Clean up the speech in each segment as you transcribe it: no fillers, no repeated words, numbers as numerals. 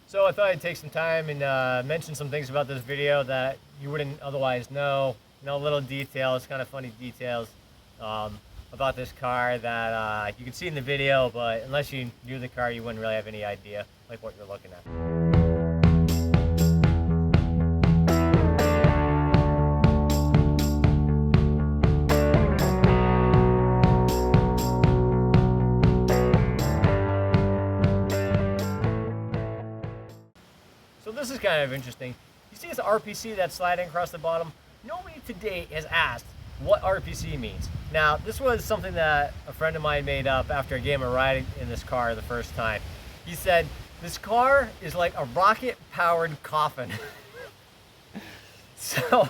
So I thought I'd take some time and mention some things about this video that you wouldn't otherwise know. You know, little details, kind of funny details about this car that you can see in the video, but unless you knew the car, you wouldn't really have any idea like what you're looking at. So this is kind of interesting. You see this RPC that's sliding across the bottom? Nobody to date has asked what RPC means. Now, this was something that a friend of mine made up after a game of riding in this car the first time. He said, this car is like a rocket-powered coffin. So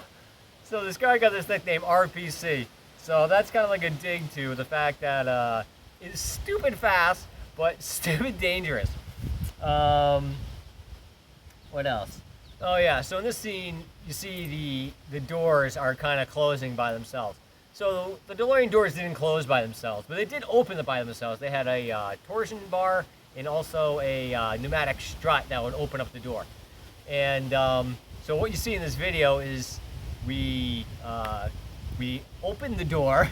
this car got this nickname RPC. So that's kind of like a dig to the fact that it's stupid fast, but stupid dangerous. What else? Oh yeah, so in this scene, you see the doors are kind of closing by themselves. So the DeLorean doors didn't close by themselves, but they did open by themselves. They had a torsion bar and also a pneumatic strut that would open up the door. And so what you see in this video is we open the door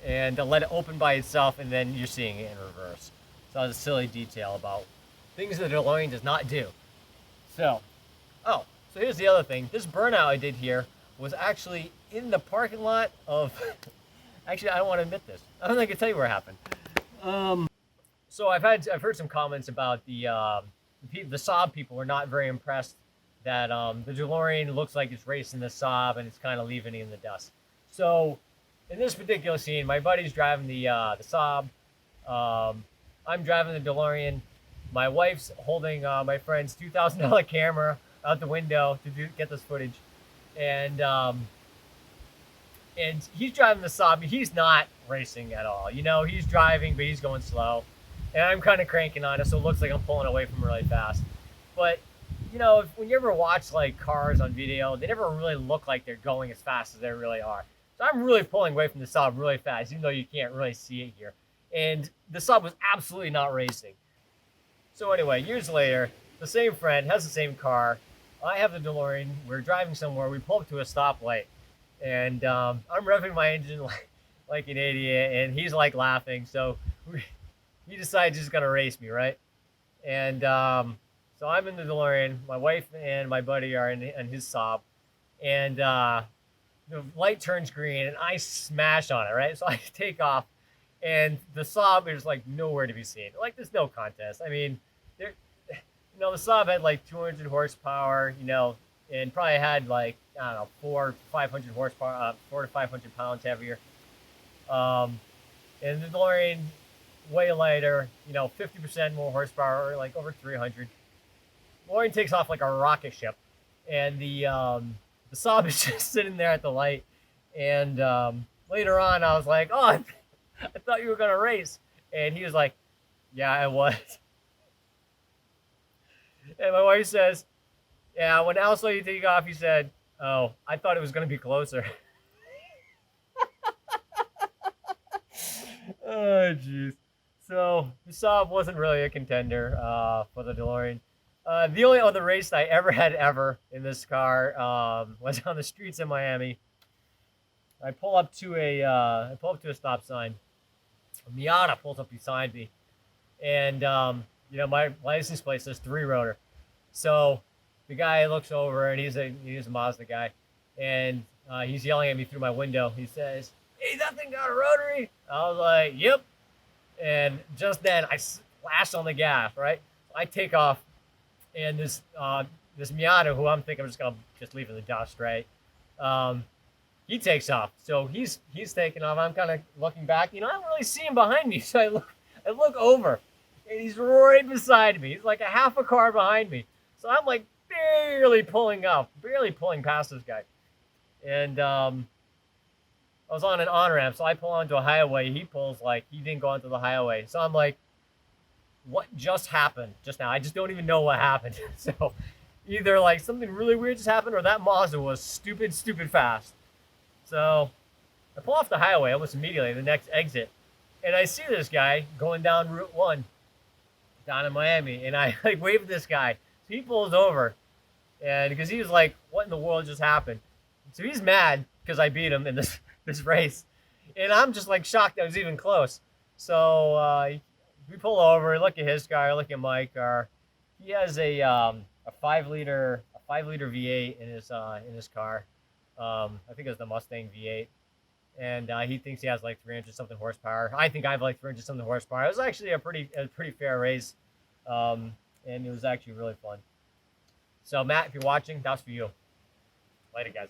and let it open by itself, and then you're seeing it in reverse. So that's a silly detail about things that the DeLorean does not do. So here's the other thing. This burnout I did here was actually in the parking lot of, actually I don't want to admit this. I don't think I can tell you where it happened. So I've heard some comments about the Saab people were not very impressed that the DeLorean looks like it's racing the Saab and it's kind of leaving it in the dust. So in this particular scene, my buddy's driving the Saab. I'm driving the DeLorean. My wife's holding my friend's $2,000 camera out the window to get this footage, and he's driving the Saab. He's not racing at all. You know, he's driving, but he's going slow, and I'm kind of cranking on it, so it looks like I'm pulling away from him really fast. But you know, when you ever watch like cars on video, they never really look like they're going as fast as they really are. So I'm really pulling away from the Saab really fast, even though you can't really see it here. And the Saab was absolutely not racing. So anyway, years later, the same friend has the same car. I have the DeLorean. We're driving somewhere. We pull up to a stoplight, and I'm revving my engine like an idiot, and he's like laughing. So he decides he's gonna race me, right? And so I'm in the DeLorean. My wife and my buddy are in his Saab, and the light turns green, and I smash on it, right? So I take off. And the Saab is like nowhere to be seen. Like there's no contest. I mean, the Saab had like 200 horsepower, and probably had like, I don't know, 400 to 500 horsepower, 400 to 500 pounds heavier. And the DeLorean way lighter, 50% more horsepower, like over 300. DeLorean takes off like a rocket ship, and the Saab is just sitting there at the light. And later on, I was like, oh. I thought you were going to race. And he was like, yeah, I was. And my wife says, yeah, when Al saw you take off, he said, oh, I thought it was going to be closer. Oh, jeez. So the Saab wasn't really a contender for the DeLorean. The only other race I ever had in this car was on the streets in Miami. I pull up to a stop sign. A Miata pulls up beside me, and my license plate says 3-rotor. So the guy looks over, and he's a Mazda guy, and he's yelling at me through my window. He says, "Hey, that thing got a rotary?" I was like, "Yep." And just then I slashed on the gas. Right, I take off, and this Miata, who I'm thinking I'm just gonna leave in the dust, right? He takes off, so he's taking off. I'm kind of looking back. I don't really see him behind me, so I look over, and he's right beside me. He's like a half a car behind me. So I'm like barely pulling past this guy. And I was on an on-ramp, so I pull onto a highway. He pulls he didn't go onto the highway. So I'm like, what just happened just now? I just don't even know what happened. So either something really weird just happened, or that Mazda was stupid fast. So I pull off the highway almost immediately, the next exit, and I see this guy going down Route 1 down in Miami, and I wave at this guy. So he pulls over, and because he was like, "What in the world just happened?" So he's mad because I beat him in this race, and I'm just like shocked that it was even close. So we pull over, look at his car, look at my car. He has a 5 liter V8 in his car. I think it's the Mustang V8, and he thinks he has like 300 something horsepower. I think I have like 300 something horsepower. It was actually a pretty fair race, and it was actually really fun. So Matt, if you're watching, that's for you. Later, guys.